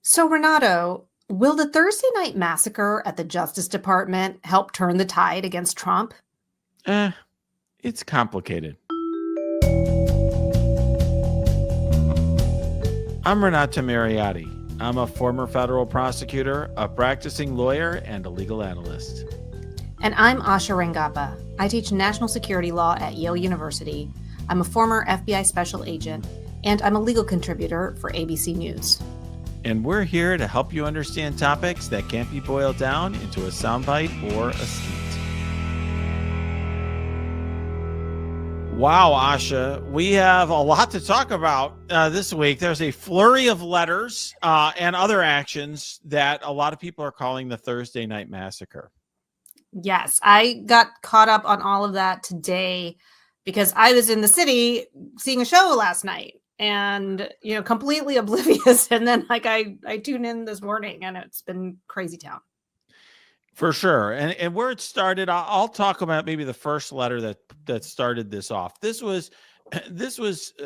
So, Renato, will the Thursday night massacre at the Justice Department help turn the tide against Trump? Eh, it's complicated. I'm Renato Mariotti. I'm a former federal prosecutor, a practicing lawyer, and a legal analyst. And I'm Asha Rangappa. I teach national security law at Yale University. I'm a former FBI special agent, and I'm a legal contributor for ABC News. And we're here to help you understand topics that can't be boiled down into a soundbite or a skeet. Wow, Asha, we have a lot to talk about this week. There's a flurry of letters and other actions that a lot of people are calling the Thursday night massacre. Yes, I got caught up on all of that today because I was in the city seeing a show last night and, completely oblivious. And then I tuned in this morning and it's been crazy town. For sure. And where it started, I'll talk about maybe the first letter that started this off. This was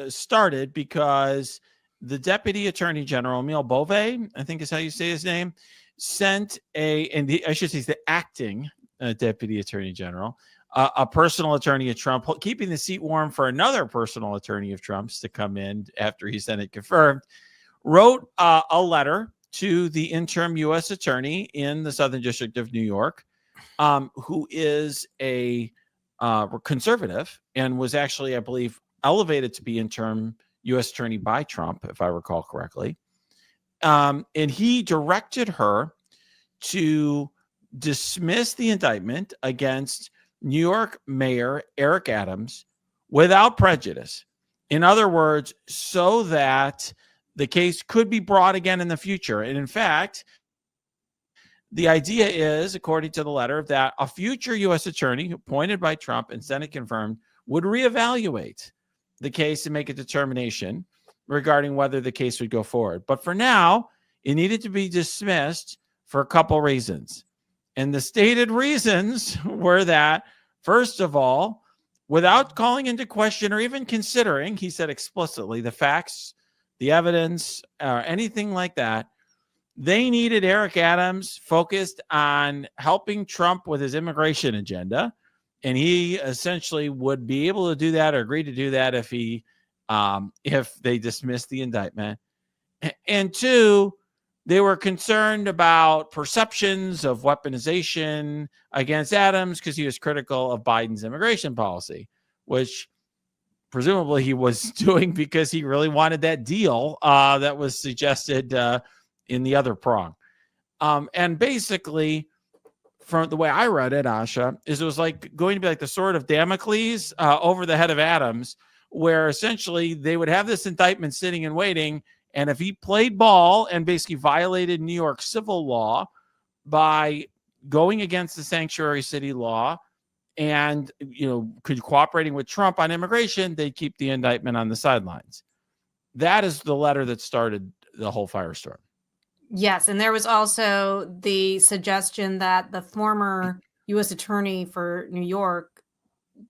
started because the Attorney General, Emil Bove, I think is how you say his name, sent I should say the acting Deputy Attorney General, a personal attorney of Trump, keeping the seat warm for another personal attorney of Trump's to come in after he sent it confirmed, wrote a letter to the interim U.S. attorney in the Southern District of New York, who is a conservative and was actually, I believe, elevated to be interim U.S. attorney by Trump, if I recall correctly. And he directed her to dismiss the indictment against New York Mayor Eric Adams without prejudice. In other words, so that the case could be brought again in the future. And in fact, the idea is, according to the letter, that a future U.S. attorney appointed by Trump and Senate confirmed would reevaluate the case and make a determination regarding whether the case would go forward. But for now, it needed to be dismissed for a couple reasons. And the stated reasons were that, first of all, without calling into question or even considering, he said explicitly, the facts, the evidence, or anything like that, they needed Eric Adams focused on helping Trump with his immigration agenda. And he essentially would be able to do that or agree to do that if they dismissed the indictment. And two, they were concerned about perceptions of weaponization against Adams because he was critical of Biden's immigration policy, which presumably he was doing because he really wanted that deal that was suggested in the other prong. And basically, from the way I read it, Asha, is it was like going to be like the sword of Damocles over the head of Adams, where essentially they would have this indictment sitting and waiting. And if he played ball and basically violated New York civil law by going against the sanctuary city law and, cooperating with Trump on immigration, they'd keep the indictment on the sidelines. That is the letter that started the whole firestorm. Yes. And there was also the suggestion that the former U.S. attorney for New York,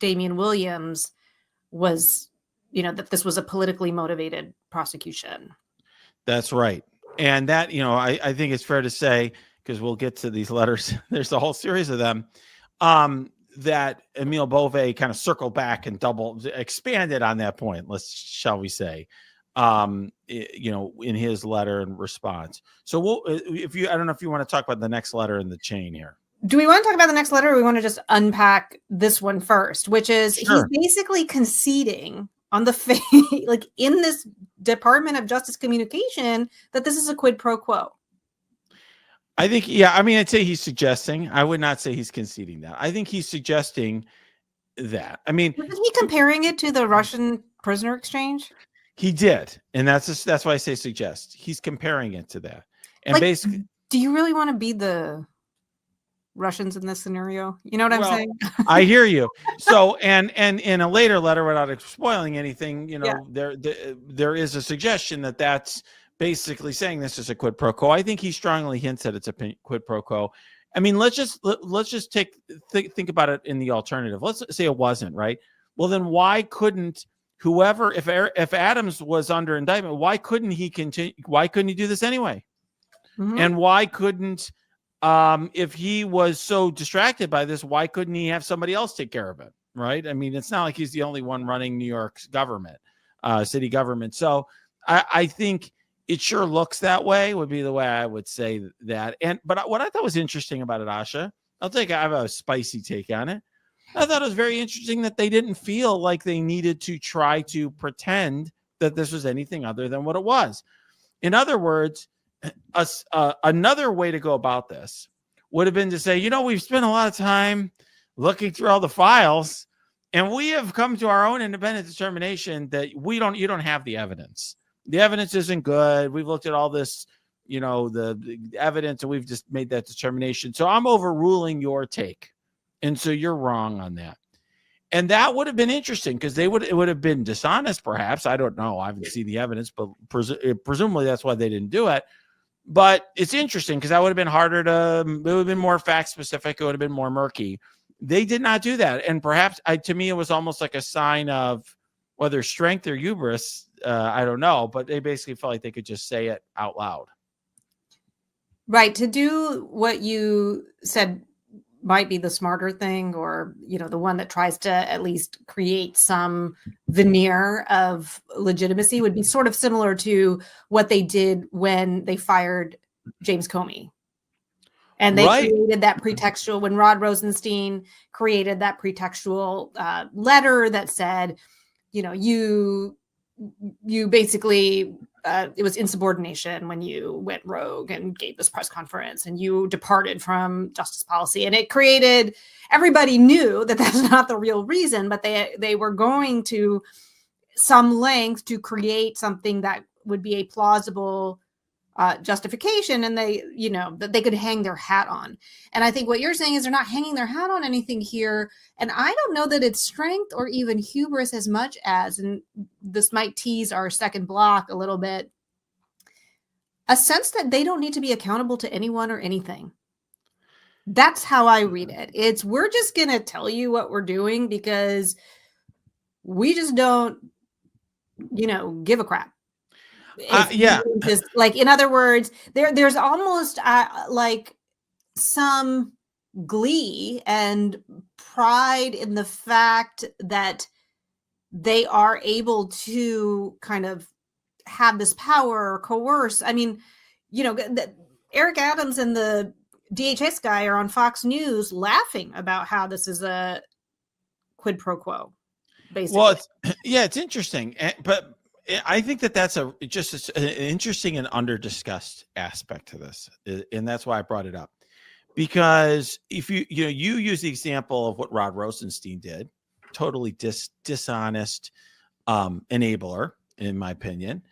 Damian Williams, was, that this was a politically motivated prosecution. That's right. And that, I think it's fair to say, because we'll get to these letters, there's a whole series of them, that Emil Bove kind of circled back and expanded on that point, shall we say, in his letter and response. So I don't know if you want to talk about the next letter in the chain here. Do we want to talk about the next letter, or we want to just unpack this one first, which is Sure. He's basically conceding on the face, like in this Department of Justice communication, that this is a quid pro quo. I think, I'd say he's suggesting. I would not say he's conceding that. I think he's suggesting that. Isn't he comparing it to the Russian prisoner exchange? He did, and that's why I say suggest. He's comparing it to that, and basically, do you really want to be the Russians in this scenario? You know what I'm saying? I hear you. So, and in a later letter, without spoiling anything, there is a suggestion that that's basically saying this is a quid pro quo. I think he strongly hints that it's a quid pro quo. Let's just think about it in the alternative. Let's say it wasn't, right? Well, then why couldn't whoever, if Adams was under indictment, why couldn't he continue? Why couldn't he do this anyway? Mhm. And why couldn't, if he was so distracted by this, why couldn't he have somebody else take care of it? Right. I mean, it's not like he's the only one running New York's government, city government. So I think it sure looks that way, would be the way I would say that. But what I thought was interesting about it, Asha, I have a spicy take on it. I thought it was very interesting that they didn't feel like they needed to try to pretend that this was anything other than what it was. In other words, another way to go about this would have been to say, we've spent a lot of time looking through all the files, and we have come to our own independent determination that you don't have the evidence. The evidence isn't good. We've looked at all this, the evidence, and we've just made that determination. So I'm overruling your take. And so you're wrong on that. And that would have been interesting because it would have been dishonest, perhaps. I don't know. I haven't seen the evidence, but presumably that's why they didn't do it. But it's interesting because that would have been harder it would have been more fact specific. It would have been more murky. They did not do that. And perhaps to me, it was almost like a sign of whether strength or hubris. I don't know, but they basically felt like they could just say it out loud. Right. To do what you said might be the smarter thing, or, the one that tries to at least create some veneer of legitimacy, would be sort of similar to what they did when they fired James Comey. And they created that pretextual, when Rod Rosenstein created that pretextual letter that said, you basically, it was insubordination when you went rogue and gave this press conference and you departed from justice policy. And it created, everybody knew that that's not the real reason, but they were going to some length to create something that would be a plausible justification, and that they could hang their hat on. And I think what you're saying is they're not hanging their hat on anything here. And I don't know that it's strength or even hubris as much as, and this might tease our second block a little bit, a sense that they don't need to be accountable to anyone or anything. That's how I read it. We're just going to tell you what we're doing because we just don't, give a crap. Just, like, in other words, there's almost like some glee and pride in the fact that they are able to kind of have this power or coerce. I mean, Eric Adams and the DHS guy are on Fox News laughing about how this is a quid pro quo, basically. Well, it's interesting, but I think that's just an interesting and under-discussed aspect to this, and that's why I brought it up. Because if you use the example of what Rod Rosenstein did, totally dishonest enabler, in my opinion.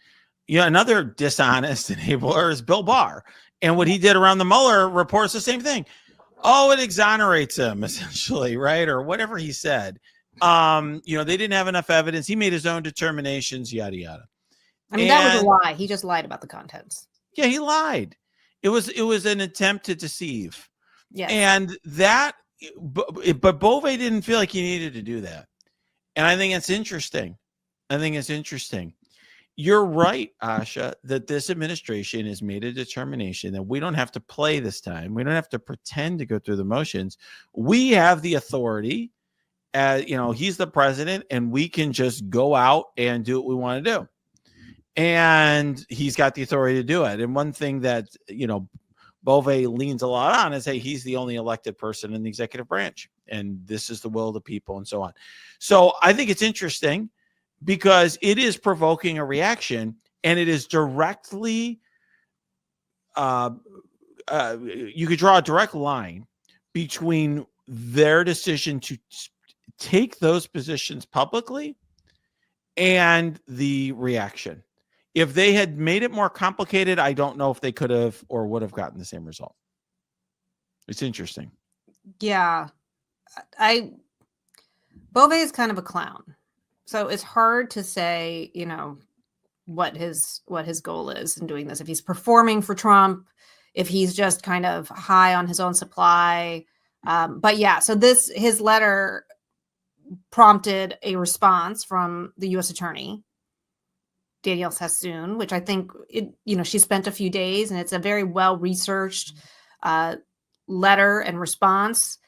Another dishonest enabler is Bill Barr, and what he did around the Mueller reports the same thing. Oh, it exonerates him essentially, right, or whatever he said. They didn't have enough evidence. He made his own determinations, yada yada. I mean, that was a lie. He just lied about the contents. Yeah, he lied. It was an attempt to deceive. Yeah. And that, but Bove didn't feel like he needed to do that. And I think it's interesting. You're right, Asha, that this administration has made a determination that we don't have to play this time. We don't have to pretend to go through the motions. We have the authority. He's the president, and we can just go out and do what we want to do. And he's got the authority to do it. And one thing that, Bove leans a lot on is, hey, he's the only elected person in the executive branch, and this is the will of the people, and so on. So I think it's interesting because it is provoking a reaction, and it is directly, you could draw a direct line between their decision to take those positions publicly and the reaction. If they had made it more complicated, I don't know if they could have or would have gotten the same result. It's interesting. Yeah. Bove is kind of a clown. So it's hard to say, what his goal is in doing this. If he's performing for Trump, if he's just kind of high on his own supply. But yeah, so his letter prompted a response from the U.S. attorney. Danielle Sassoon, which I think she spent a few days, and it's a very well researched letter and response,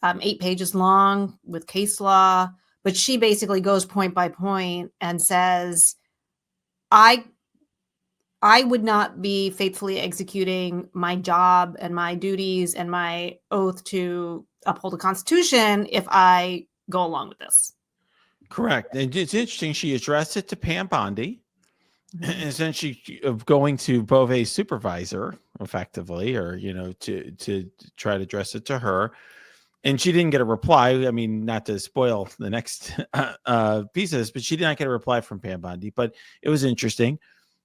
8 pages long with case law. But she basically goes point by point and says, I would not be faithfully executing my job and my duties and my oath to uphold the Constitution if I go along with this. Correct. And it's interesting. She addressed it to Pam Bondi, essentially of going to Beauvais' supervisor effectively, or, to try to address it to her. And she didn't get a reply. I mean, not to spoil the next pieces, but she did not get a reply from Pam Bondi, but it was interesting.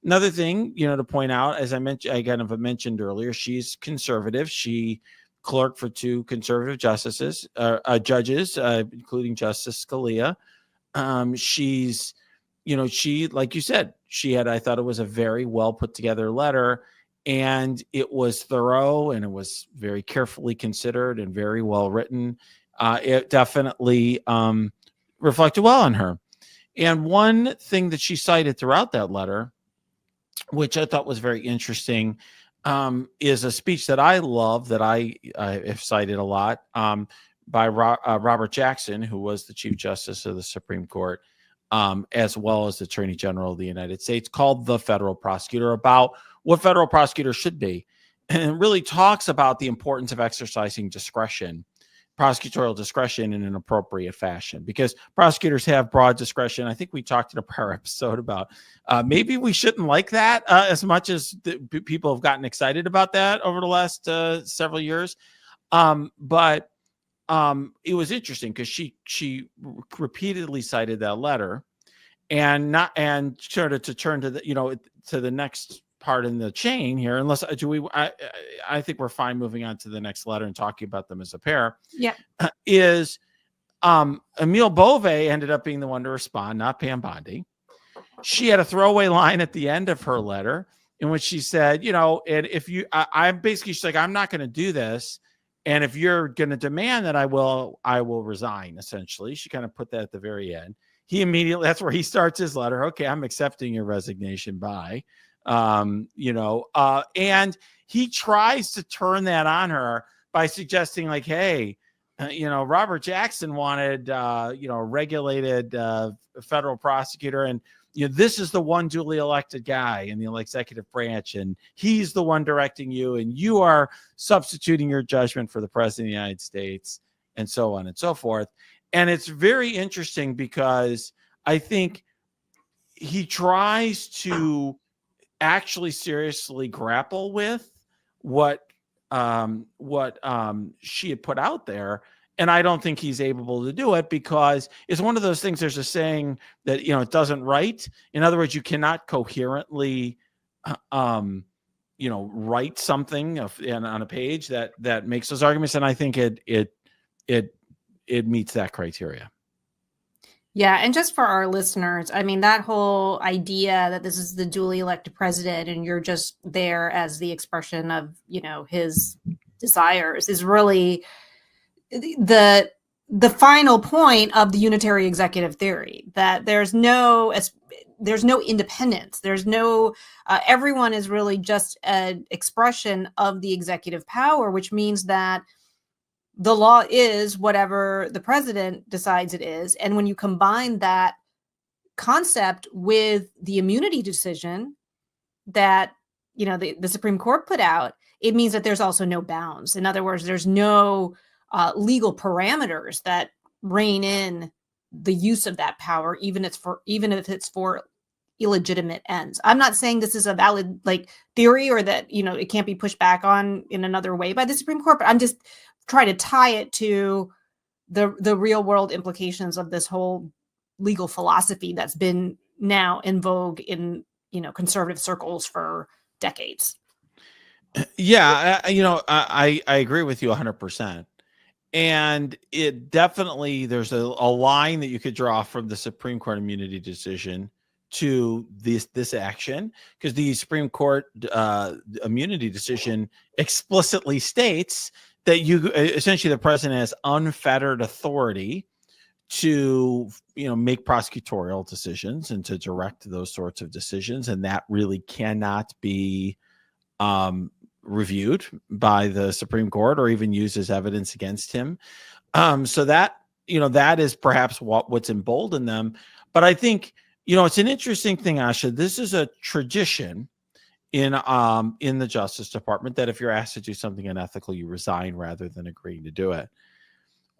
Another thing, to point out, as I mentioned earlier, she's conservative. She clerked for 2 conservative judges, including Justice Scalia. She's, she, like you said, I thought it was a very well put together letter, and it was thorough, and it was very carefully considered and very well written. It definitely reflected well on her. And one thing that she cited throughout that letter, which I thought was very interesting, is a speech that I love, that I have cited a lot, by Robert Jackson, who was the Chief Justice of the Supreme Court, as well as the Attorney General of the United States, called The Federal Prosecutor, about what federal prosecutors should be. And it really talks about the importance of exercising discretion, prosecutorial discretion, in an appropriate fashion, because prosecutors have broad discretion. I think we talked in a prior episode about maybe we shouldn't like that as much as people have gotten excited about that over the last several years. But it was interesting because she repeatedly cited that letter, and sort of to turn to the next part in the chain here. Unless I think we're fine moving on to the next letter and talking about them as a pair. Yeah, is Emile Beauvais ended up being the one to respond, not Pam Bondi. She had a throwaway line at the end of her letter in which she said, and if you, I'm basically, she's like, I'm not going to do this. And if you're going to demand that I will resign, essentially. She kind of put that at the very end. He immediately, that's where he starts his letter. Okay, I'm accepting your resignation. Bye. And he tries to turn that on her by suggesting, like, hey, Robert Jackson wanted, a regulated federal prosecutor, and this is the one duly elected guy in the executive branch, and he's the one directing you, and you are substituting your judgment for the president of the United States, and so on and so forth. And it's very interesting because I think he tries to actually seriously grapple with what she had put out there. And I don't think he's able to do it because it's one of those things. There's a saying that, it doesn't write. In other words, you cannot coherently, write something on a page that makes those arguments. And I think it meets that criteria. Yeah. And just for our listeners, I mean, that whole idea that this is the duly elected president and you're just there as the expression of, his desires is really the final point of the unitary executive theory, that there's no independence. There's no, everyone is really just an expression of the executive power, which means that the law is whatever the president decides it is. And when you combine that concept with the immunity decision that, the Supreme Court put out, it means that there's also no bounds. In other words, there's no legal parameters that rein in the use of that power, even if it's for illegitimate ends. I'm not saying this is a valid theory or that it can't be pushed back on in another way by the Supreme Court, but I'm just trying to tie it to the real world implications of this whole legal philosophy that's been now in vogue in conservative circles for decades. Yeah, I agree with you 100%. And it definitely, there's a line that you could draw from the Supreme Court immunity decision to this action, because the Supreme Court immunity decision explicitly states that essentially the president has unfettered authority to, make prosecutorial decisions and to direct those sorts of decisions. And that really cannot be reviewed by the Supreme Court or even used as evidence against him. So that, that is perhaps what's emboldened them. But I think, it's an interesting thing, Asha. This is a tradition in the Justice Department that if you're asked to do something unethical, you resign rather than agreeing to do it.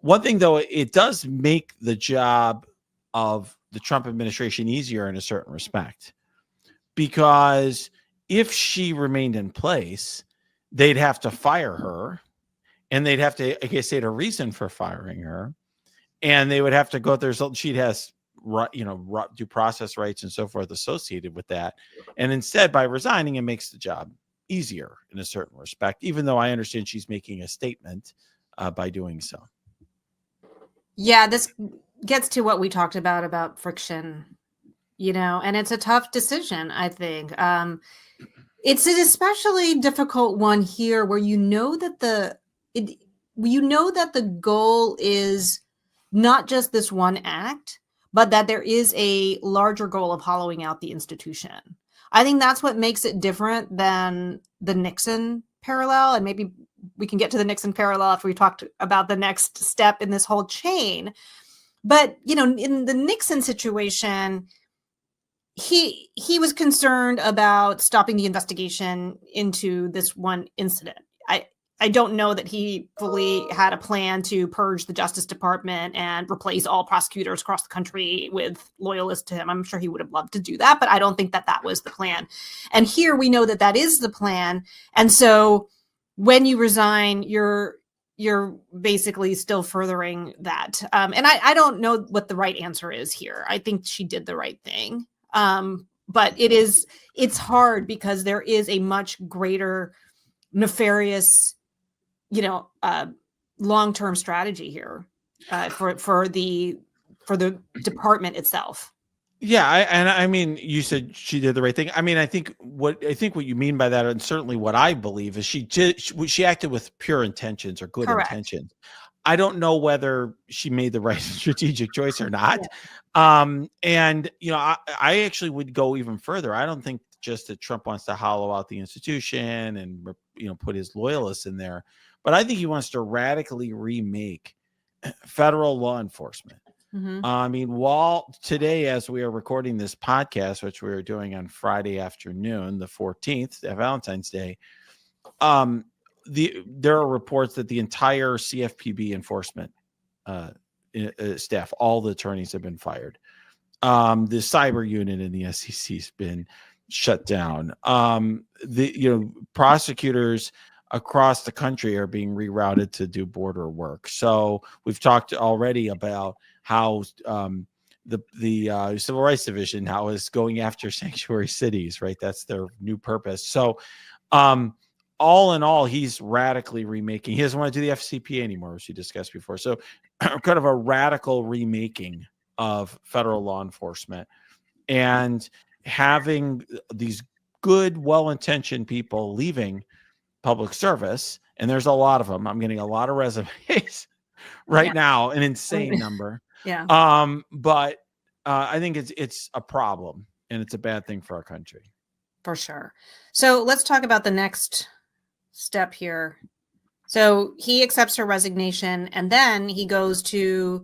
One thing, though, it does make the job of the Trump administration easier in a certain respect, because if she remained in place, they'd have to fire her, and they'd have to, I guess, state a reason for firing her, and they would have to go there. She has, due process rights and so forth associated with that. And instead, by resigning, it makes the job easier in a certain respect, even though I understand she's making a statement by doing so. Yeah, this gets to what we talked about friction, and it's a tough decision, I think. It's an especially difficult one here where that the goal is not just this one act, but that there is a larger goal of hollowing out the institution. I think that's what makes it different than the Nixon parallel. And maybe we can get to the Nixon parallel after we talked about the next step in this whole chain. But, in the Nixon situation, he was concerned about stopping the investigation into this one incident. I don't know that he fully had a plan to purge the Justice Department and replace all prosecutors across the country with loyalists to him. I'm sure he would have loved to do that, but I don't think that was the plan. And here we know that is the plan. And so when you resign, you're basically still furthering that. And I don't know what the right answer is here. I think she did the right thing. But it's hard because there is a much greater nefarious, long-term strategy here for the department itself. Yeah, I mean, you said she did the right thing. I mean, I think what you mean by that, and certainly what I believe, is she acted with pure intentions or good Correct. intentions. I don't know whether she made the right strategic choice or not. Yeah. And I actually would go even further. I don't think just that Trump wants to hollow out the institution and put his loyalists in there, but I think he wants to radically remake federal law enforcement. Mm-hmm. I mean, while today, as we are recording this podcast, which we are doing on Friday afternoon, the 14th, Valentine's Day, there are reports that the entire CFPB enforcement staff, all the attorneys, have been fired. The cyber unit in the SEC has been shut down. Prosecutors across the country are being rerouted to do border work. So we've talked already about how the Civil Rights Division now is going after sanctuary cities, right? That's their new purpose. So all in all, he's radically remaking. He doesn't want to do the FCPA anymore, as we discussed before. So kind of a radical remaking of federal law enforcement, and having these good, well-intentioned people leaving public service. And there's a lot of them. I'm getting a lot of resumes right now, an insane number. Yeah. But I think it's a problem, and it's a bad thing for our country. For sure. So let's talk about the next step here. So he accepts her resignation, and then he goes to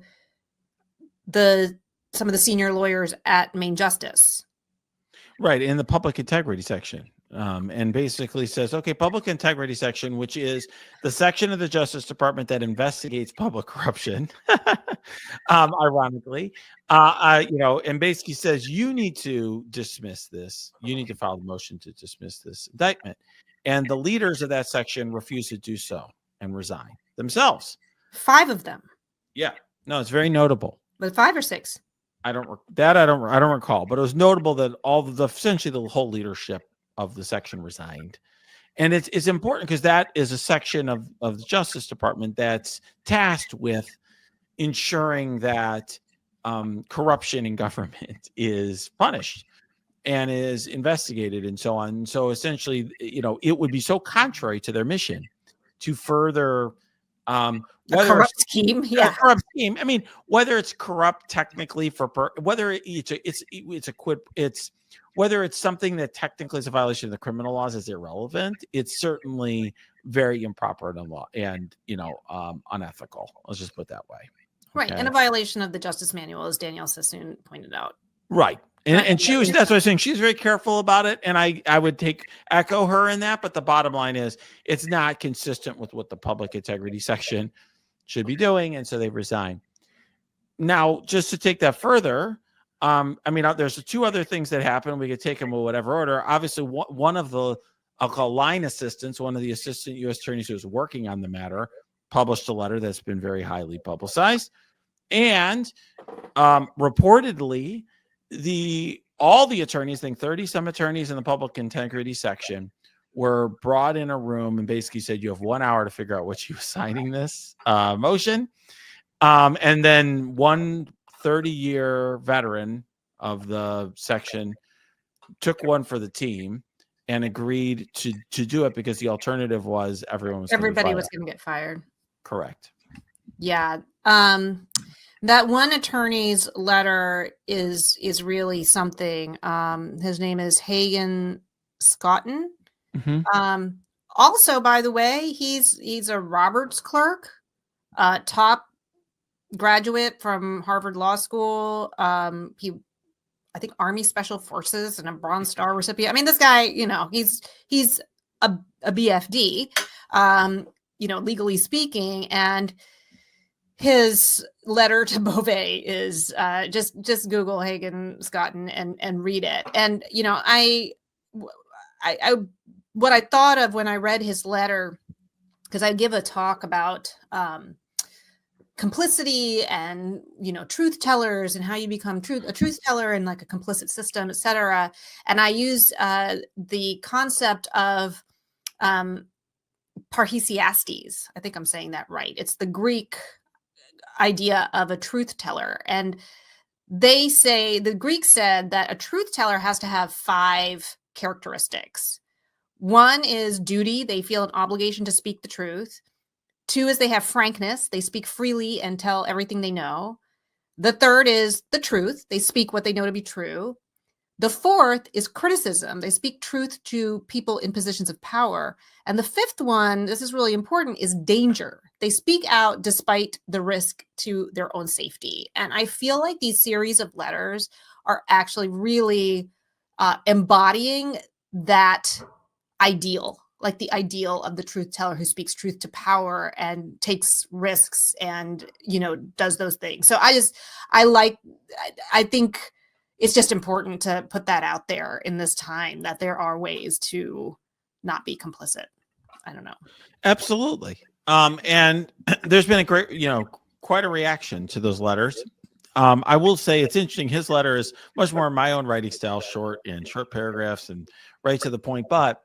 some of the senior lawyers at Main Justice. Right, in the public integrity section. And basically says, okay, public integrity section, which is the section of the Justice Department that investigates public corruption, ironically, and basically says, you need to dismiss this. You need to file a motion to dismiss this indictment. And the leaders of that section refuse to do so and resign themselves. 5 of them. Yeah, no, it's very notable. But 5 or 6? I don't recall, but it was notable that essentially the whole leadership of the section resigned. And it's important because that is a section of the Justice Department that's tasked with ensuring that corruption in government is punished and is investigated and so on. So essentially, it would be so contrary to their mission to further a corrupt scheme. Yeah. Corrupt scheme. I mean, whether it's corrupt technically whether whether it's something that technically is a violation of the criminal laws is irrelevant. It's certainly very improper in law and, unethical. Let's just put it that way. Right. And a violation of the Justice Manual, as Danielle Sassoon pointed out. Right. And she was, that's what I was saying. She's very careful about it. And I would echo her in that. But the bottom line is it's not consistent with what the public integrity section should be doing. And so they resign. Now, just to take that further, there's two other things that happen. We could take them in whatever order. Obviously, one of the, I'll call line assistants, one of the assistant U.S. attorneys who was working on the matter, published a letter that's been very highly publicized. And reportedly, all the attorneys, I think 30 some attorneys in the public integrity section, were brought in a room and basically said, you have 1 hour to figure out what you was signing this motion. And then one 30-year veteran of the section took one for the team and agreed to do it because the alternative was everybody was going to get fired. Correct. Yeah. That one attorney's letter is really something. His name is Hagen Scotton. Mm-hmm. Also, by the way, he's a Roberts clerk, top graduate from Harvard Law School. I think Army Special Forces and a Bronze Star recipient. I mean, this guy, he's a BFD, legally speaking, and his letter to Beauvais is just Google Hagen Scotton and read it. And what I thought of when I read his letter, because I give a talk about complicity and truth tellers and how you become a truth teller in like a complicit system, etc. And I use the concept of parrhesiastes. I think I'm saying that right. It's the Greek idea of a truth teller. And the Greeks said that a truth teller has to have 5 characteristics. 1 is duty. They feel an obligation to speak the truth. 2 is they have frankness. They speak freely and tell everything they know. The 3rd is the truth. They speak what they know to be true. The 4th is criticism. They speak truth to people in positions of power. And the 5th one, this is really important, is danger. They speak out despite the risk to their own safety. And I feel like these series of letters are actually really embodying that ideal, like the ideal of the truth teller who speaks truth to power and takes risks and, does those things. So I think it's just important to put that out there in this time that there are ways to not be complicit. I don't know. Absolutely. And there's been quite a reaction to those letters. I will say it's interesting. His letter is much more my own writing style, short paragraphs and right to the point. But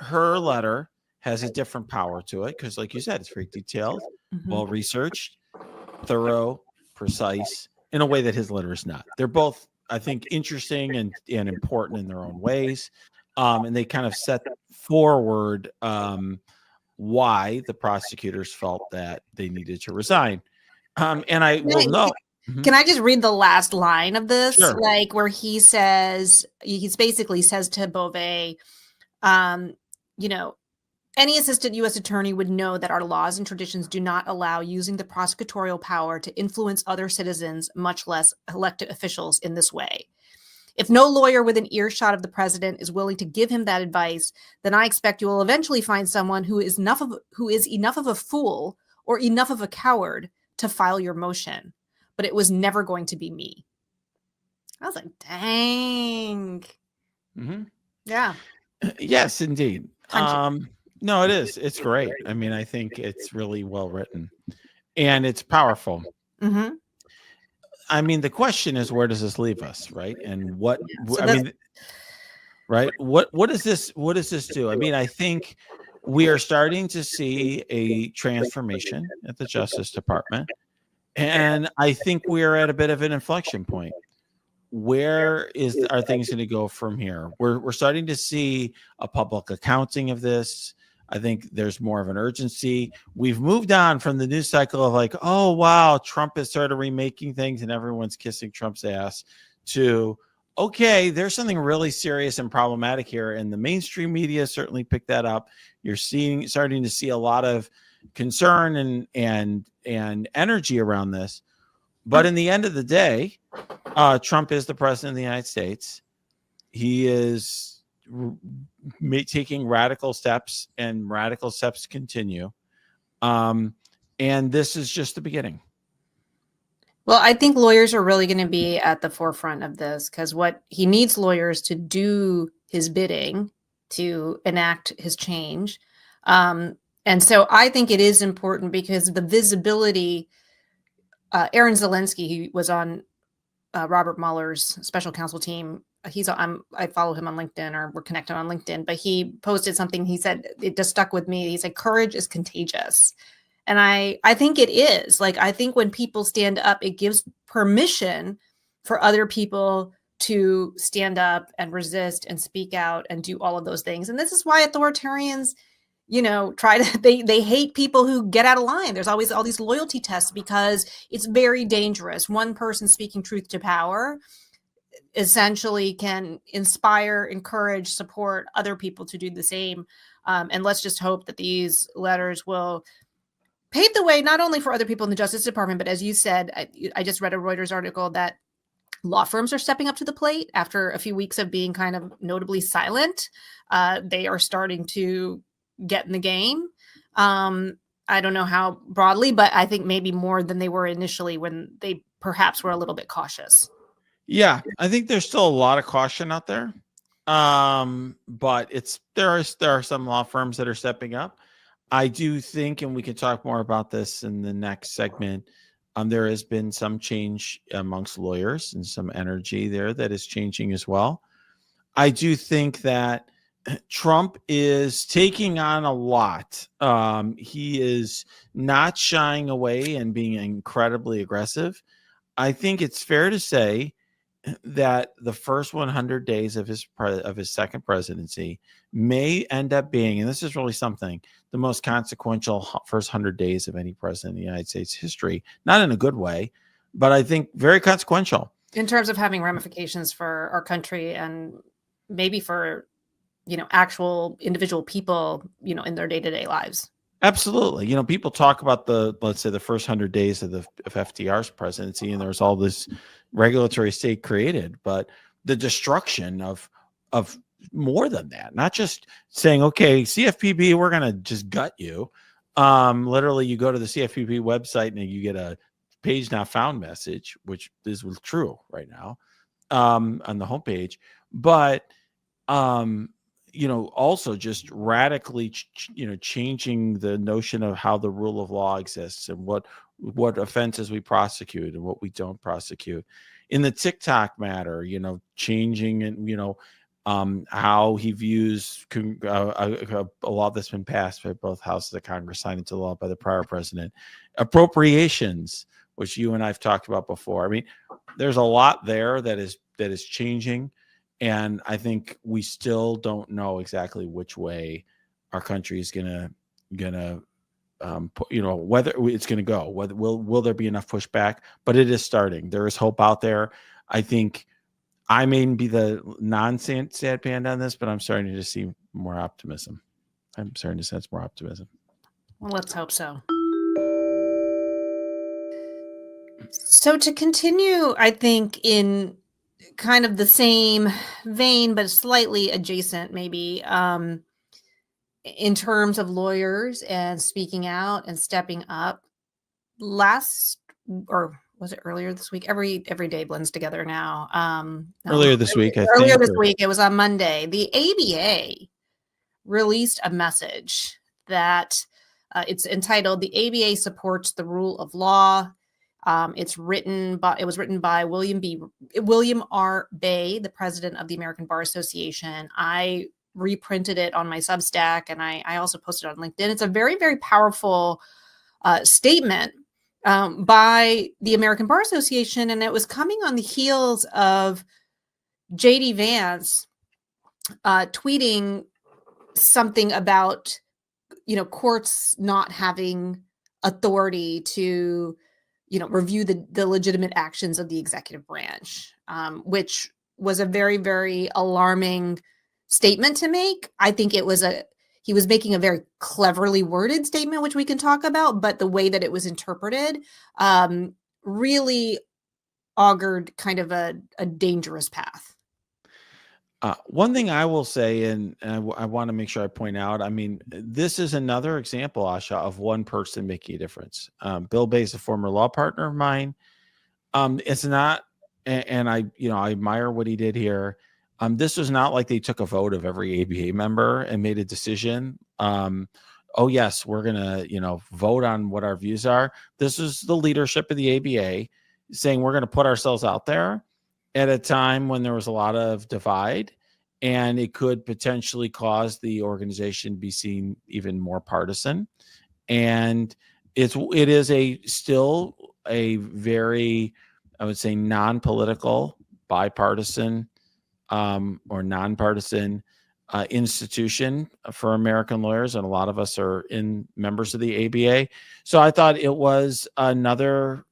her letter has a different power to it because, like you said, it's very detailed, well-researched, thorough, precise, in a way that his letter is not. They're both, I think, interesting and important in their own ways. And they kind of set forward why the prosecutors felt that they needed to resign. And I will know. Can I just read the last line of this? Sure. Like where he basically says to Beauvais, any assistant U.S. attorney would know that our laws and traditions do not allow using the prosecutorial power to influence other citizens, much less elected officials, in this way. If no lawyer within earshot of the president is willing to give him that advice, then I expect you will eventually find someone who is enough of a fool or enough of a coward to file your motion. But it was never going to be me. I was like, dang. Mm-hmm. Yeah. Yes, indeed. No, it is. It's great. I mean, I think it's really well written and it's powerful. Mm-hmm. I mean, the question is, where does this leave us? Right. And what does this do? I mean, I think we are starting to see a transformation at the Justice Department. And I think we're at a bit of an inflection point. Where are things going to go from here? We're starting to see a public accounting of this. I think there's more of an urgency. We've moved on from the news cycle of like, oh, wow, Trump has started remaking things and everyone's kissing Trump's ass, to, okay, there's something really serious and problematic here. And the mainstream media certainly picked that up. You're starting to see a lot of concern and energy around this. But in the end of the day, Trump is the president of the United States. He is taking radical steps, and radical steps continue. And this is just the beginning. Well, I think lawyers are really going to be at the forefront of this, because what he needs lawyers to do his bidding, to enact his change. And so I think it is important because the visibility, Aaron Zelensky, he was on Robert Mueller's special counsel team. I follow him on LinkedIn, or we're connected on LinkedIn, but he posted something. He said, it just stuck with me. He said, courage is contagious. And I think it is. Like, I think when people stand up, it gives permission for other people to stand up and resist and speak out and do all of those things. And this is why authoritarians, they hate people who get out of line. There's always all these loyalty tests, because it's very dangerous. One person speaking truth to power essentially can inspire, encourage, support other people to do the same. And let's just hope that these letters will pave the way not only for other people in the Justice Department, but as you said, I just read a Reuters article that law firms are stepping up to the plate after a few weeks of being kind of notably silent. They are starting to get in the game. I don't know how broadly, but I think maybe more than they were initially, when they perhaps were a little bit cautious. Yeah, I think there's still a lot of caution out there. But there are some law firms that are stepping up. I do think, and we can talk more about this in the next segment, there has been some change amongst lawyers and some energy there that is changing as well. I do think that Trump is taking on a lot. He is not shying away and being incredibly aggressive. I think it's fair to say that the first 100 days of his second presidency may end up being, and this is really something, the most consequential first 100 days of any president in the United States history. Not in a good way, but I think very consequential in terms of having ramifications for our country, and maybe for actual individual people in their day-to-day lives. Absolutely. People talk about let's say the first 100 days of FDR's presidency, and there's all this regulatory state created, but the destruction of more than that, not just saying, okay, CFPB, we're going to just gut you. Literally, you go to the CFPB website and you get a page not found message, which is true right now, on the homepage. But, also just radically, changing the notion of how the rule of law exists, and what offenses we prosecute and what we don't prosecute. In the TikTok matter, changing and, how he views a law that's been passed by both houses of Congress, signed into law by the prior president, appropriations, which you and I've talked about before. I mean, there's a lot there that is changing. And I think we still don't know exactly which way our country is gonna whether it's gonna go. Whether will there be enough pushback? But it is starting. There is hope out there. I think I may be the sad panda on this, but I'm starting to see more optimism. I'm starting to sense more optimism. Well, let's hope so. So to continue, I think in kind of the same vein, but slightly adjacent, maybe, in terms of lawyers and speaking out and stepping up. Or was it earlier this week? Every day blends together now. Earlier this week, it was on Monday. The ABA released a message that it's entitled "The ABA Supports the Rule of Law." It was written by William R. Bay, the president of the American Bar Association. I reprinted it on my Substack, and I also posted it on LinkedIn. It's a very, very powerful statement by the American Bar Association, and it was coming on the heels of J.D. Vance tweeting something about courts not having authority to, review the legitimate actions of the executive branch, which was a very, very alarming statement to make. I think he was making a very cleverly worded statement, which we can talk about, but the way that it was interpreted really augured kind of a dangerous path. One thing I will say, and I want to make sure I point out, I mean, this is another example, Asha, of one person making a difference. Bill Bay is a former law partner of mine. It's not, and I admire what he did here. This was not like they took a vote of every ABA member and made a decision. Oh yes, we're gonna, vote on what our views are. This is the leadership of the ABA saying we're going to put ourselves out there at a time when there was a lot of divide, and it could potentially cause the organization to be seen even more partisan. And it is still a very, I would say, non-political, bipartisan, or nonpartisan institution for American lawyers, and a lot of us are members of the ABA. So I thought it was another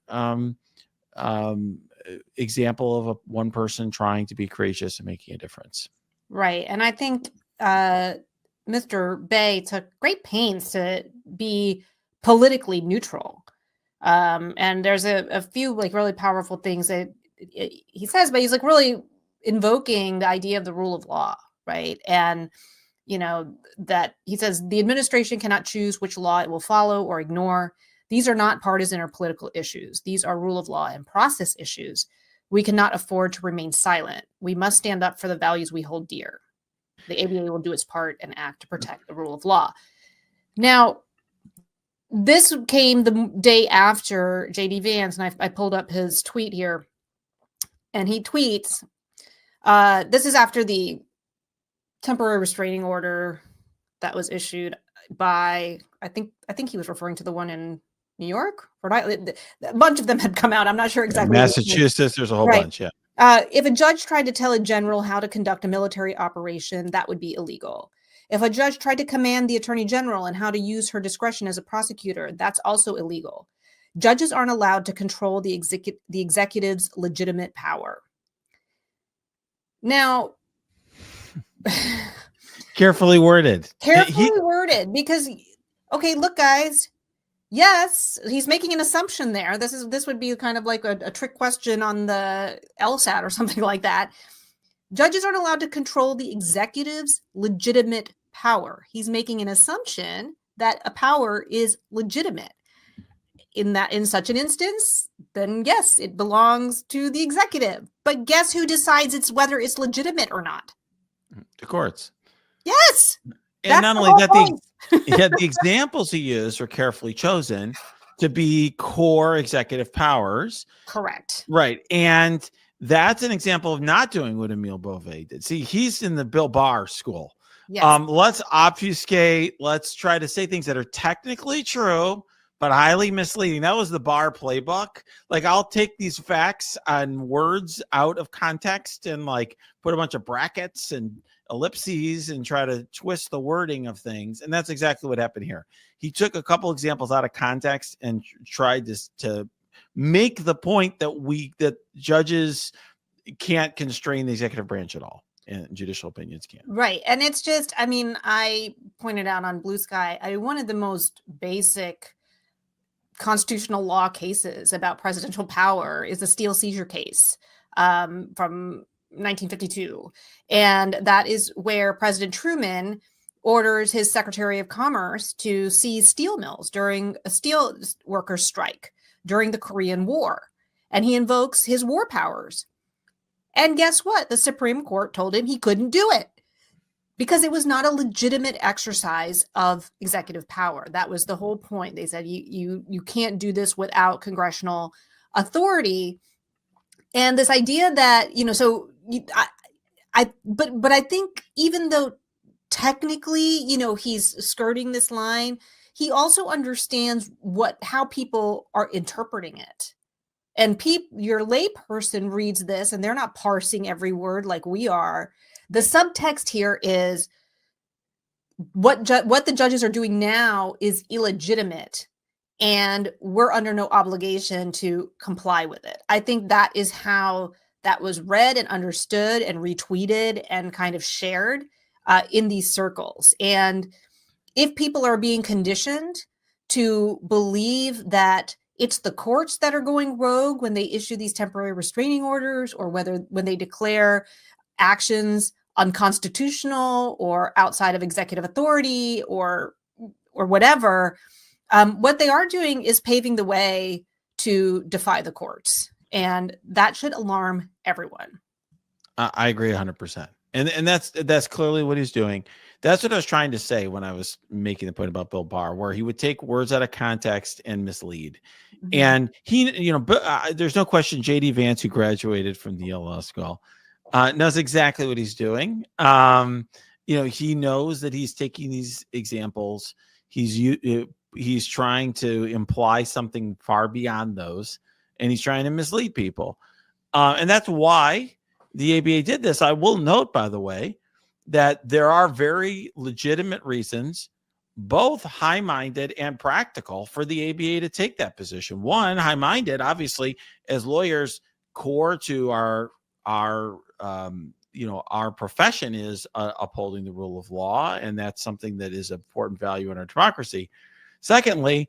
example of one person trying to be courageous and making a difference. Right. And I think Mr. Bay took great pains to be politically neutral. And there's a few like really powerful things that he says, but he's like really invoking the idea of the rule of law, right? And that he says the administration cannot choose which law it will follow or ignore. These are not partisan or political issues. These are rule of law and process issues. We cannot afford to remain silent. We must stand up for the values we hold dear. The ABA will do its part and act to protect the rule of law. Now, this came the day after J.D. Vance, and I pulled up his tweet here, and he tweets, this is after the temporary restraining order that was issued by, I think he was referring to the one in New York, Rhode Island. A bunch of them had come out. I'm not sure exactly. Massachusetts, there's a whole bunch, yeah. If a judge tried to tell a general how to conduct a military operation, that would be illegal. If a judge tried to command the attorney general and how to use her discretion as a prosecutor, that's also illegal. Judges aren't allowed to control the executive's legitimate power. Now, carefully worded. Because, okay, look, guys. Yes, he's making an assumption there. This would be kind of like a trick question on the LSAT or something like that. Judges aren't allowed to control the executive's legitimate power. He's making an assumption that a power is legitimate. In such an instance, then yes, it belongs to the executive. But guess who decides whether it's legitimate or not? The courts. Yes. And not only that, the examples he used were carefully chosen to be core executive powers. Correct. Right. And that's an example of not doing what Emile Beauvais did. See, he's in the Bill Barr school. Yes. Let's obfuscate. Let's try to say things that are technically true, but highly misleading. That was the Barr playbook. Like, I'll take these facts and words out of context and like put a bunch of brackets and ellipses and try to twist the wording of things. And that's exactly what happened here. He took a couple examples out of context and tried to make the point that judges can't constrain the executive branch at all, and judicial opinions can't. Right. And it's just, I mean, I pointed out on Blue Sky, one of the most basic constitutional law cases about presidential power is the Steele seizure case from 1952. And that is where President Truman orders his Secretary of Commerce to seize steel mills during a steel workers' strike during the Korean War. And he invokes his war powers. And guess what? The Supreme Court told him he couldn't do it because it was not a legitimate exercise of executive power. That was the whole point. They said you can't do this without congressional authority. And this idea that, but I think even though technically, he's skirting this line, he also understands how people are interpreting it. And your layperson reads this and they're not parsing every word like we are. The subtext here is what the judges are doing now is illegitimate, and we're under no obligation to comply with it. I think that is how that was read and understood and retweeted and kind of shared in these circles. And if people are being conditioned to believe that it's the courts that are going rogue when they issue these temporary restraining orders, or when they declare actions unconstitutional or outside of executive authority or whatever, what they are doing is paving the way to defy the courts, and that should alarm everyone. I agree 100%. And that's clearly what he's doing. That's what I was trying to say when I was making the point about Bill Barr, where he would take words out of context and mislead. Mm-hmm. And he, there's no question JD Vance, who graduated from the Yale Law School, knows exactly what he's doing. He knows that he's taking these examples. He's trying to imply something far beyond those, and he's trying to mislead people. And that's why the ABA did this. I will note, by the way, that there are very legitimate reasons, both high-minded and practical, for the ABA to take that position. One, high-minded, obviously, as lawyers, core to our profession is upholding the rule of law, and that's something that is an important value in our democracy. Secondly,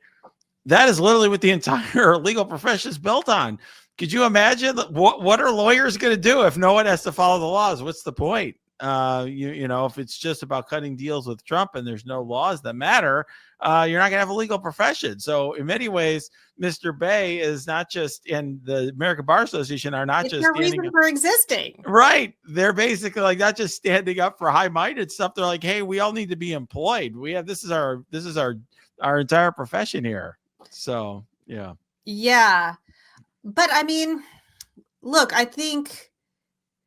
that is literally what the entire legal profession is built on. Could you imagine what are lawyers going to do if no one has to follow the laws? What's the point? If it's just about cutting deals with Trump and there's no laws that matter, you're not going to have a legal profession. So in many ways, Mr. Bay is not just, and the American Bar Association are not just their reason for existing. Right. They're basically like not just standing up for high-minded stuff. They're like, hey, we all need to be employed. This is our entire profession here. So yeah. Yeah. But I mean, look, I think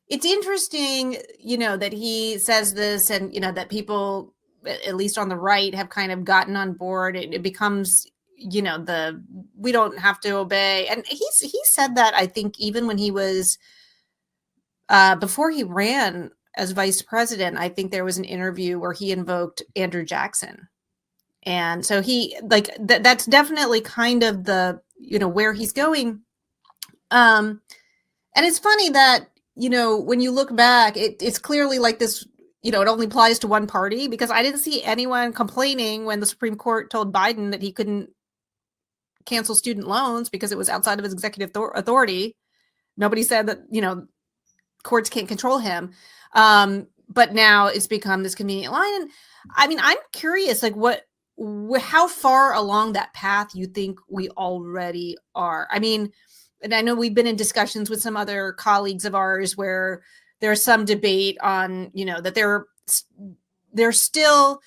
it's interesting, that he says this, and, that people, at least on the right, have kind of gotten on board. It becomes, we don't have to obey. And he said that, I think, even when he was, before he ran as vice president, I think there was an interview where he invoked Andrew Jackson. And so he, that's definitely kind of the, where he's going. And it's funny that, when you look back, it's clearly like this, it only applies to one party, because I didn't see anyone complaining when the Supreme Court told Biden that he couldn't cancel student loans because it was outside of his executive authority. Nobody said that, courts can't control him. But now it's become this convenient line. And I mean, I'm curious, how far along that path you think we already are. I mean, and I know we've been in discussions with some other colleagues of ours where there's some debate on, that they're still,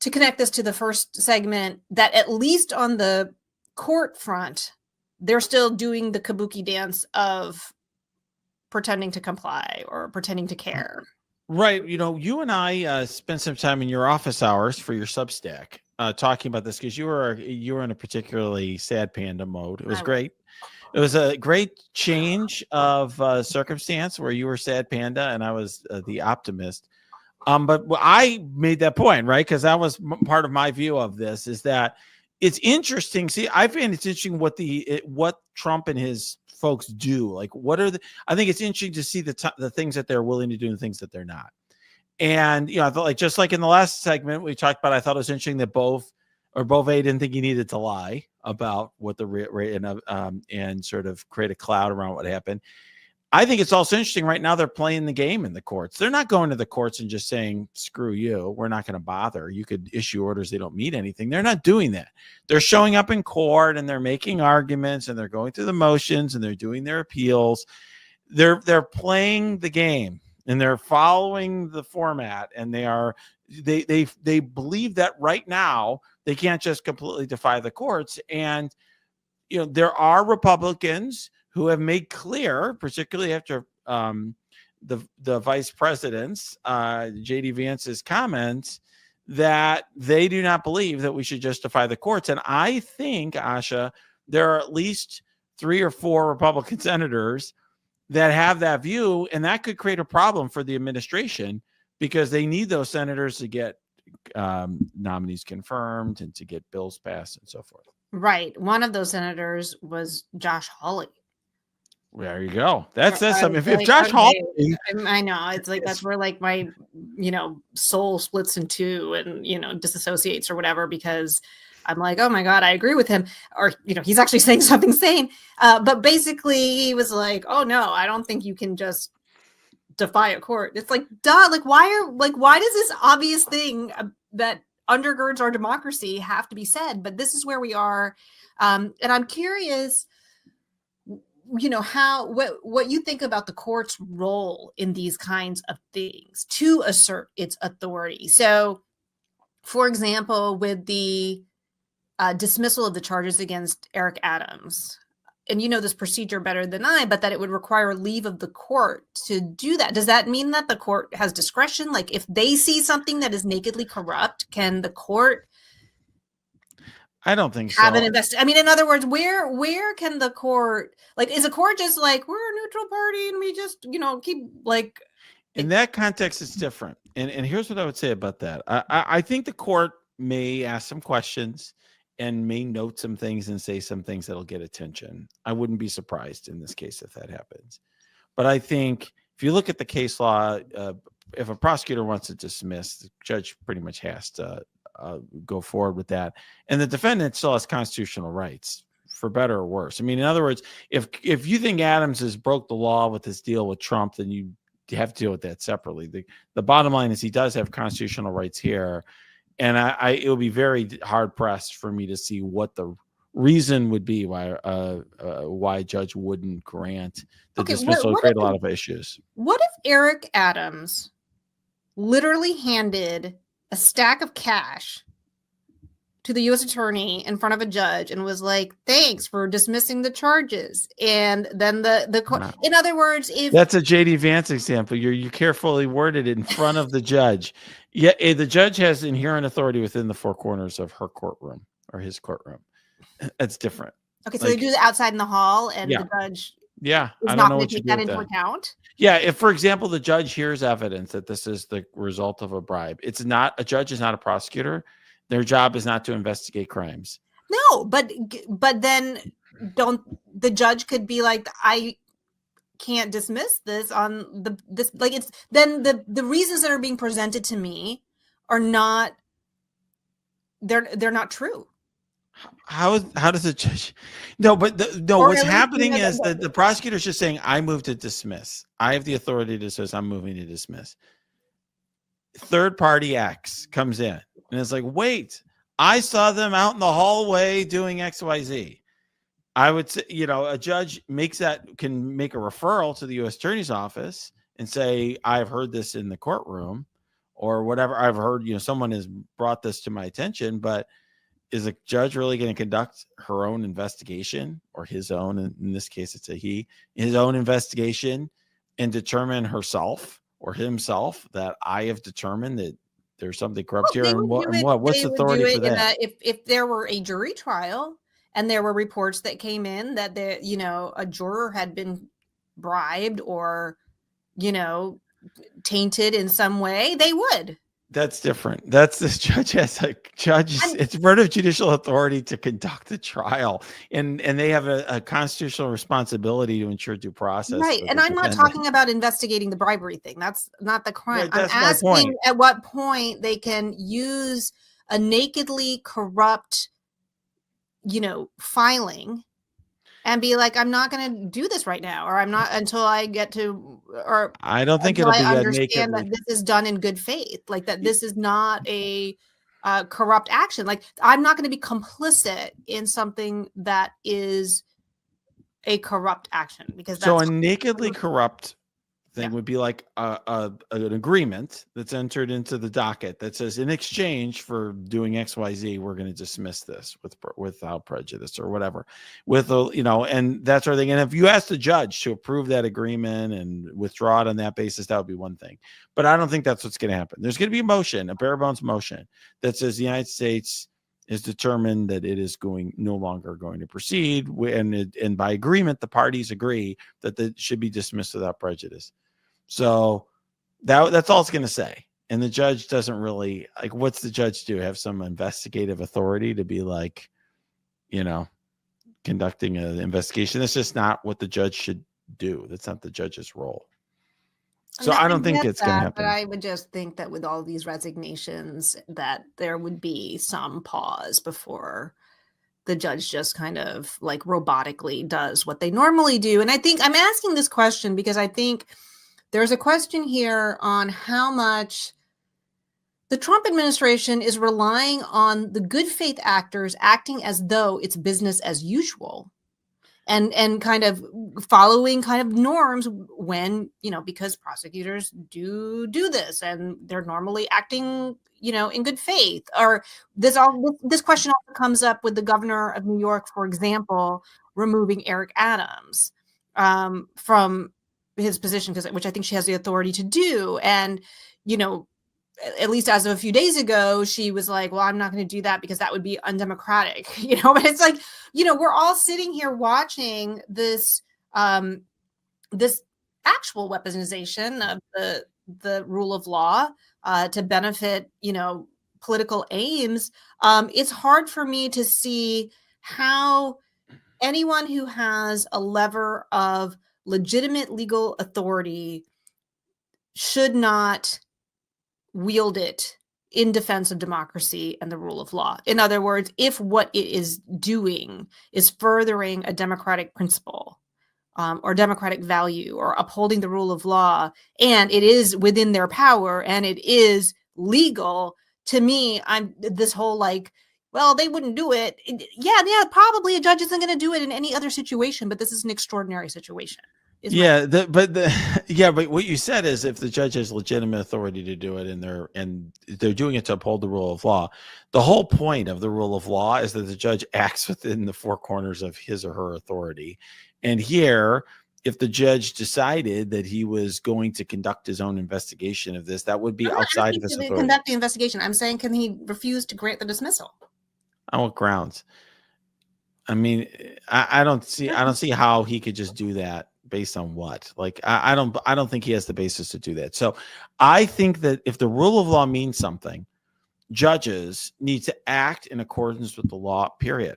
to connect this to the first segment, that at least on the court front, they're still doing the kabuki dance of pretending to comply or pretending to care. Right. You and I spent some time in your office hours for your Substack talking about this, because you were in a particularly sad panda mode. It was great. It was a great change of circumstance where you were sad panda and I was the optimist. But I made that point, right? Because that was part of my view of this, is that it's interesting. See, I find it's interesting what Trump and his folks do. Like, I think it's interesting to see the things that they're willing to do and the things that they're not. And, I thought, just like in the last segment we talked about, I thought it was interesting that Bove didn't think he needed to lie about what the rate and sort of create a cloud around what happened. I think it's also interesting right now they're playing the game in the courts. They're not going to the courts and just saying, screw you, we're not going to bother. You could issue orders, they don't mean anything. They're not doing that. They're showing up in court and they're making arguments and they're going through the motions and they're doing their appeals. They're playing the game and they're following the format, and they believe that right now they can't just completely defy the courts. And there are Republicans who have made clear, particularly after the vice president's, J.D. Vance's comments, that they do not believe that we should justify the courts. And I think, Asha, there are at least 3 or 4 Republican senators that have that view, and that could create a problem for the administration, because they need those senators to get nominees confirmed and to get bills passed and so forth. Right. One of those senators was Josh Hawley. There you go. That says something. If Like, Josh okay, Hawley, I know it's like that's where like my soul splits in two and disassociates or whatever, because I'm like, oh my god, I agree with him, or he's actually saying something sane. But basically, he was like, oh no, I don't think you can just defy a court. It's like, duh, like why does this obvious thing that undergirds our democracy have to be said? But this is where we are, and I'm curious, what you think about the court's role in these kinds of things to assert its authority. So, for example, with the dismissal of the charges against Eric Adams, and this procedure better than I, but that it would require leave of the court to do that. Does that mean that the court has discretion? Like, if they see something that is nakedly corrupt, can the court I don't think have so. an I mean, in other words, where can the court, like, is a court just like, we're a neutral party and we just keep like? In that context, it's different. And here's what I would say about that. I think the court may ask some questions and may note some things and say some things that'll get attention. I wouldn't be surprised in this case if that happens. But I think if you look at the case law, if a prosecutor wants to dismiss, the judge pretty much has to go forward with that. And the defendant still has constitutional rights, for better or worse. I mean, in other words, if you think Adams has broke the law with his deal with Trump, then you have to deal with that separately. The bottom line is he does have constitutional rights here. And it will be very hard pressed for me to see what the reason would be why a judge wouldn't grant the dismissal. Create a lot of issues. What if Eric Adams literally handed a stack of cash to the U.S. attorney in front of a judge and was like, "Thanks for dismissing the charges"? And then the court, in other words, if that's a J.D. Vance example, you carefully worded it in front of the judge. Yeah, the judge has inherent authority within the four corners of her courtroom or his courtroom. That's different. Okay, so they do it outside in the hall, and the judge is not going to take that into account. Yeah, if, for example, the judge hears evidence that this is the result of a bribe, a judge is not a prosecutor. Their job is not to investigate crimes. No, but then the judge could be like, I can't dismiss this on this, like, it's then the reasons that are being presented to me are not, they're not true. How does a judge? No, but what's happening is that the prosecutor's just saying, I move to dismiss. I have the authority to dismiss. I'm moving to dismiss. Third party X comes in and it's like, wait, I saw them out in the hallway doing XYZ. I would say, a judge can make a referral to the U.S. Attorney's Office and say, I've heard this in the courtroom or whatever. I've heard, someone has brought this to my attention, but is a judge really going to conduct her own investigation or his own, in this case, it's his own investigation and determine herself or himself that I have determined that there's something corrupt here? And what's the authority for that? If there were a jury trial and there were reports that came in that a juror had been bribed or, tainted in some way, they would. That's different. That's this judge has a judge. It's part of judicial authority to conduct the trial, and they have a constitutional responsibility to ensure due process. Right, and I'm not talking about investigating the bribery thing. That's not the crime. Right, I'm asking at what point they can use a nakedly corrupt, filing, and be like, I'm not going to do this right now, or I'm not until I get to, or I don't think it'll be understand that this is done in good faith, like that this is not a corrupt action. Like, I'm not going to be complicit in something that is a corrupt action, because so a nakedly corrupt thing would be like an agreement that's entered into the docket that says, in exchange for doing XYZ, we're going to dismiss this without prejudice or whatever, and that sort of thing. And if you ask the judge to approve that agreement and withdraw it on that basis, that would be one thing. But I don't think that's what's going to happen. There's going to be a motion, a bare bones motion that says the United States is determined that it is no longer going to proceed, and by agreement, the parties agree that it should be dismissed without prejudice. So that's all it's going to say. And the judge doesn't really, like, what's the judge do? Have some investigative authority to be like, conducting an investigation? That's just not what the judge should do. That's not the judge's role. So I don't think it's going to happen. But I would just think that with all these resignations, that there would be some pause before the judge just kind of like robotically does what they normally do. And I think I'm asking this question because I think there's a question here on how much the Trump administration is relying on the good faith actors acting as though it's business as usual. And kind of following kind of norms when, because prosecutors do this and they're normally acting, in good faith. Or this question also comes up with the governor of New York, for example, removing Eric Adams from his position, which I think she has the authority to do. And, at least as of a few days ago, she was like, well, I'm not going to do that because that would be undemocratic, but it's like, we're all sitting here watching this, this actual weaponization of the rule of law to benefit, political aims. It's hard for me to see how anyone who has a lever of legitimate legal authority should not wield it in defense of democracy and the rule of law. In other words, if what it is doing is furthering a democratic principle or democratic value or upholding the rule of law, and it is within their power and it is legal, to me, I'm this whole like, well, they wouldn't do it. Yeah, probably a judge isn't going to do it in any other situation, but this is an extraordinary situation. But what you said is if the judge has legitimate authority to do it and they're doing it to uphold the rule of law, the whole point of the rule of law is that the judge acts within the four corners of his or her authority. And here, if the judge decided that he was going to conduct his own investigation of this, that would be outside of his authority. Conduct the investigation. I'm saying, can he refuse to grant the dismissal? On what grounds? I mean, I don't see how he could just do that. Based on what? Like, I don't think he has the basis to do that. So I think that if the rule of law means something, judges need to act in accordance with the law, period.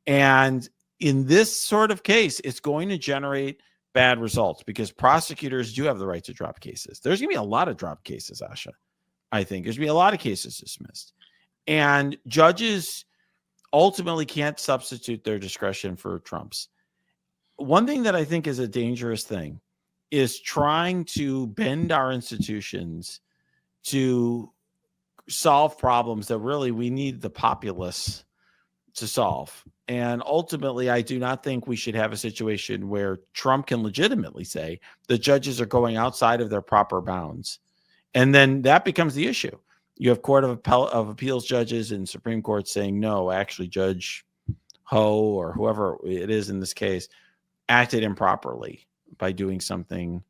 And in this sort of case, it's going to generate bad results because prosecutors do have the right to drop cases. There's going to be a lot of drop cases, Asha. I think there's going to be a lot of cases dismissed. And judges ultimately can't substitute their discretion for Trump's. One thing that I think is a dangerous thing is trying to bend our institutions to solve problems that really we need the populace to solve. And ultimately, I do not think we should have a situation where Trump can legitimately say the judges are going outside of their proper bounds. And then that becomes the issue. You have Court of Appeals judges and Supreme Court saying, no, actually, Judge Ho or whoever it is in this case acted improperly by doing something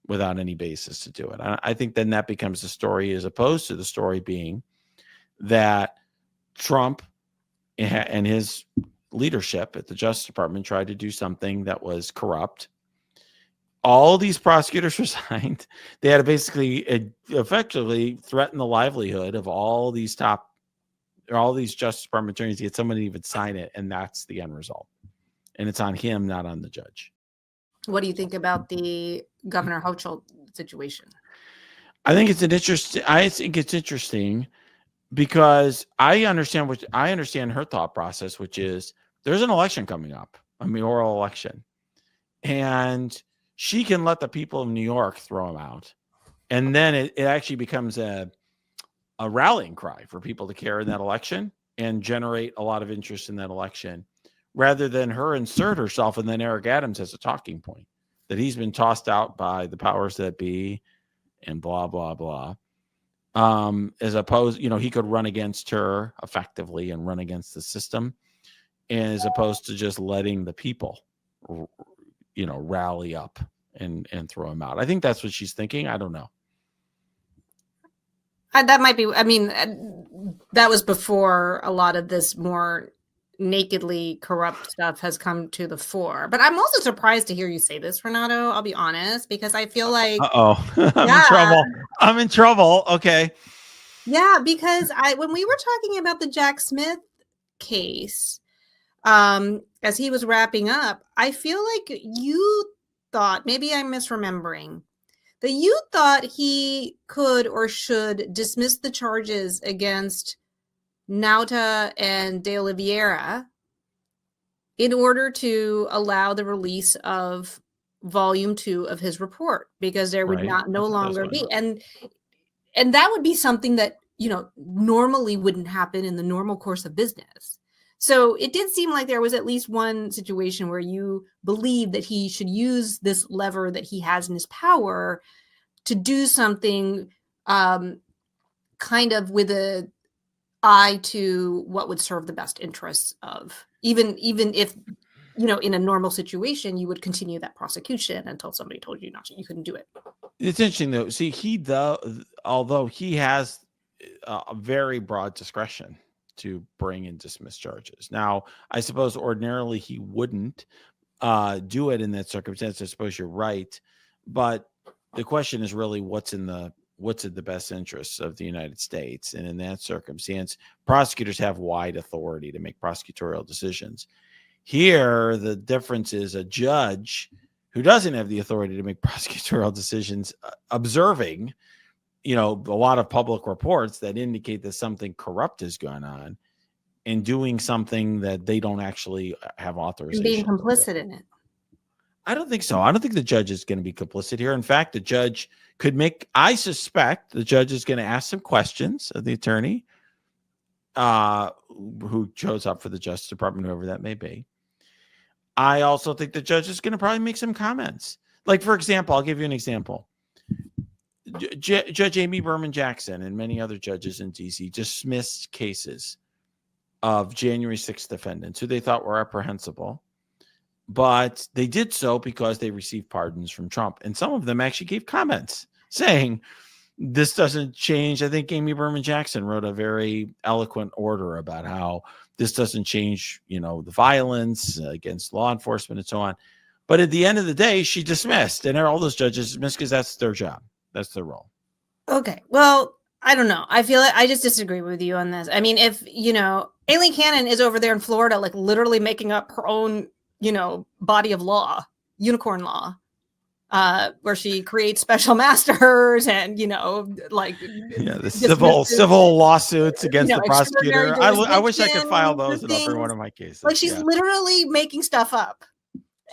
without any basis to do it. I think then that becomes the story as opposed to the story being that Trump and his leadership at the Justice Department tried to do something that was corrupt. All these prosecutors resigned. They had to basically effectively threaten the livelihood of all these Justice Department attorneys to get somebody to even sign it. And that's the end result. And it's on him, not on the judge. What do you think about the Governor Hochul situation? I think it's interesting because I understand her thought process, which is there's an election coming up, a mayoral election, and she can let the people of New York throw him out, and then it actually becomes a rallying cry for people to care in that election and generate a lot of interest in that election, rather than her insert herself and then Eric Adams as a talking point that he's been tossed out by the powers that be and blah, blah, blah. As opposed, he could run against her effectively and run against the system, as opposed to just letting the people, rally up and throw him out. I think that's what she's thinking. I don't know. That might be, that was before a lot of this more nakedly corrupt stuff has come to the fore. But I'm also surprised to hear you say this, Renato. I'll be honest, because I feel like, I'm in yeah, trouble. I'm in trouble. Okay. yeah, because when we were talking about the Jack Smith case, as he was wrapping up, I feel like you thought, maybe I'm misremembering, that you thought he could or should dismiss the charges against Nauta and De Oliveira in order to allow the release of volume 2 of his report, because there would Right. not no That's what longer that's be. what And that would be something that, normally wouldn't happen in the normal course of business. So it did seem like there was at least one situation where you believe that he should use this lever that he has in his power to do something, kind of with a eye to what would serve the best interests of, even if, in a normal situation, you would continue that prosecution until somebody told you not to, you couldn't do it. It's interesting though. See, although he has a very broad discretion to bring and dismiss charges. Now, I suppose ordinarily he wouldn't do it in that circumstance. I suppose you're right, but the question is really what's in the best interests of the United States, and in that circumstance, prosecutors have wide authority to make prosecutorial decisions. Here, the difference is a judge who doesn't have the authority to make prosecutorial decisions, observing, a lot of public reports that indicate that something corrupt has gone on, and doing something that they don't actually have authorization. Being complicit in it. I don't think so. I don't think the judge is going to be complicit here. In fact, the judge I suspect the judge is going to ask some questions of the attorney who shows up for the Justice Department, whoever that may be. I also think the judge is going to probably make some comments. Like, for example, I'll give you an example. Judge Amy Berman Jackson and many other judges in D.C. dismissed cases of January 6th defendants who they thought were reprehensible, but they did so because they received pardons from Trump. And some of them actually gave comments saying, this doesn't change. I think Amy Berman Jackson wrote a very eloquent order about how this doesn't change, the violence against law enforcement and so on. But at the end of the day, she dismissed, and all those judges dismissed because that's their job. That's their role. Okay. Well, I don't know. I feel like I just disagree with you on this. I mean, if, Aileen Cannon is over there in Florida, like literally making up her own, body of law, unicorn law, where she creates special masters and, the civil lawsuits against the prosecutor. I wish I could file those in every one of my cases. Like she's literally making stuff up.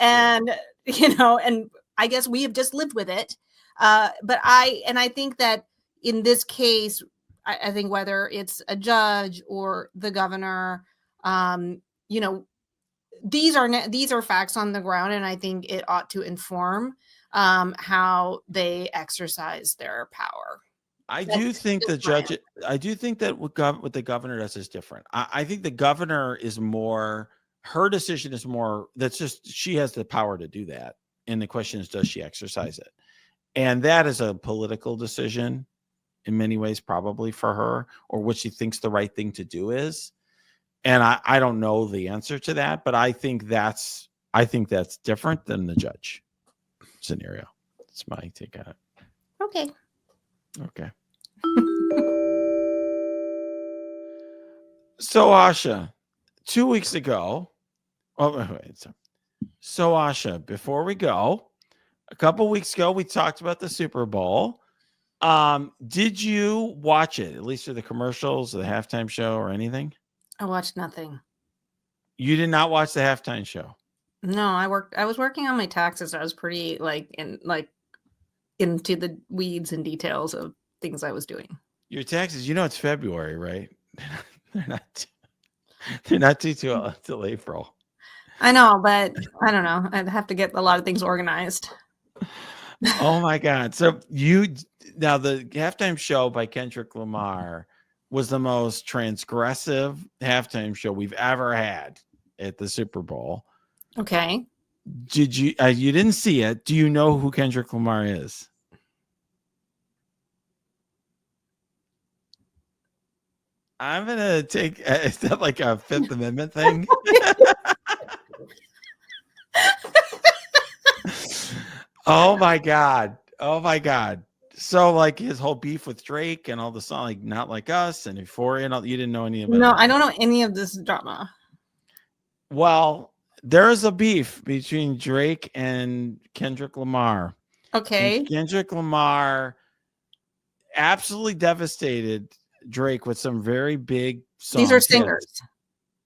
And, and I guess we have just lived with it. But I think that in this case, I think whether it's a judge or the governor, these are facts on the ground, and I think it ought to inform how they exercise their power. I do think that what the governor does is different. I think the governor is more, her decision is more, that's just, she has the power to do that. And the question is, does she exercise it? And that is a political decision in many ways, probably for her, or what she thinks the right thing to do is. And I don't know the answer to that, but I think that's different than the judge scenario. That's my take on it. Okay. So Asha, 2 weeks ago, so Asha, before we go, a couple weeks ago, we talked about the Super Bowl. Did you watch it, at least through the commercials or the halftime show or anything? I watched nothing. You did not watch the halftime show? No, I was working on my taxes. I was pretty into the weeds and details of things I was doing. Your taxes, it's February, right? They're not due till April. I know, but I don't know. I'd have to get a lot of things organized. Oh my God. So now the halftime show by Kendrick Lamar was the most transgressive halftime show we've ever had at the Super Bowl. Okay. Did you didn't see it. Do you know who Kendrick Lamar is? I'm gonna take. Is that like a Fifth Amendment thing? Oh my god! Oh my god! So like his whole beef with Drake and all the song, like Not Like Us and Euphoria, and all, you didn't know any of it. No, I don't know any of this drama. Well, there's a beef between Drake and Kendrick Lamar. Okay. And Kendrick Lamar absolutely devastated Drake with some very big songs. These are singers.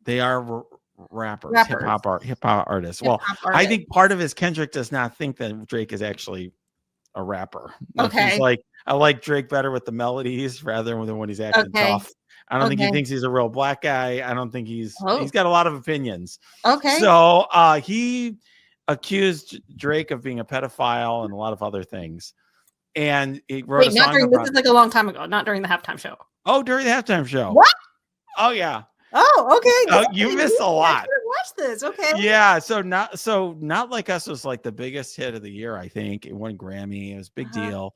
They are rappers. hip hop artists. Well, I think part of it is Kendrick does not think that Drake is actually a rapper. Like, okay. He's like, I like Drake better with the melodies rather than when he's acting tough. I don't think he thinks he's a real black guy. I don't think he's got a lot of opinions. Okay. So he accused Drake of being a pedophile and a lot of other things. And he wrote a song this is like a long time ago, not during the halftime show. Oh, during the halftime show. What? Oh, yeah. Oh, okay. Oh, you missed a lot. Watch this. Okay. Yeah. So Not Like Us was like the biggest hit of the year, I think. It won Grammy. It was a big deal.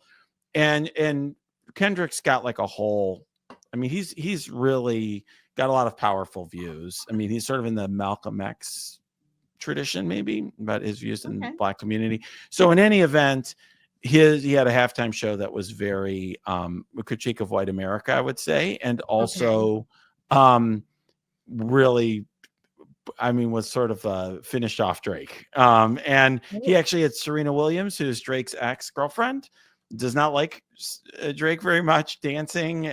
And Kendrick's got like a whole, I mean, he's really got a lot of powerful views. I mean, he's sort of in the Malcolm X tradition, maybe, about his views in the Black community. So in any event, he had a halftime show that was very a critique of white America, I would say, and also really, I mean, was sort of finished off Drake. And he actually had Serena Williams, who's Drake's ex-girlfriend, does not like Drake very much, dancing.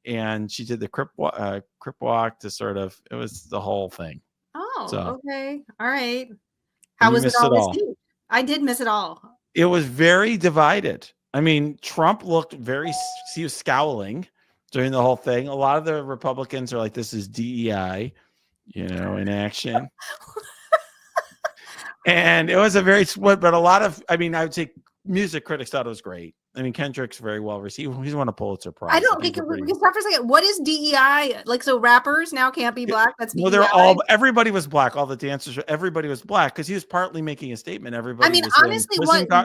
And she did the crip walk to sort of, it was the whole thing. Oh, so, okay. All right. How was it all received? I did miss it all. It was very divided. I mean, Trump looked he was scowling during the whole thing. A lot of the Republicans are like, this is DEI, in action. And it was a very split, but a lot of, I mean, I would say music critics thought it was great. I mean, Kendrick's very well received. He's won a Pulitzer Prize. I don't think we can stop for a second. What is DEI? Like, so rappers now can't be black? That's DEI? Well, everybody was black. All the dancers, everybody was black because he was partly making a statement. Everybody, I mean, honestly,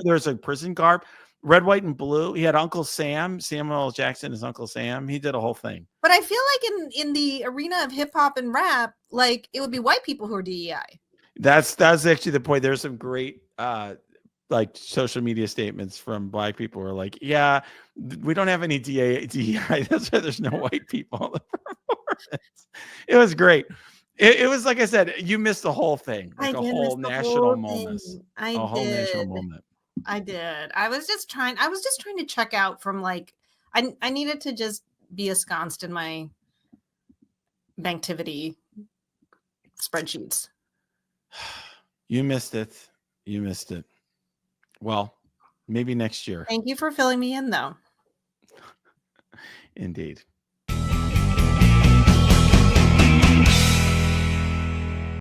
there's a prison garb, red, white, and blue. He had Uncle Sam, Samuel Jackson is Uncle Sam. He did a whole thing. But I feel like in the arena of hip hop and rap, like it would be white people who are DEI. That's actually the point. There's some great like social media statements from black people who are like, yeah, we don't have any DEI. That's why there's no white people in the performance. It was great. It was, like I said, you missed the whole thing, like a whole national moment. I did. I was just trying to check out from like, I needed to just be ensconced in my Banktivity spreadsheets. You missed it. Well, maybe next year. Thank you for filling me in, though. Indeed.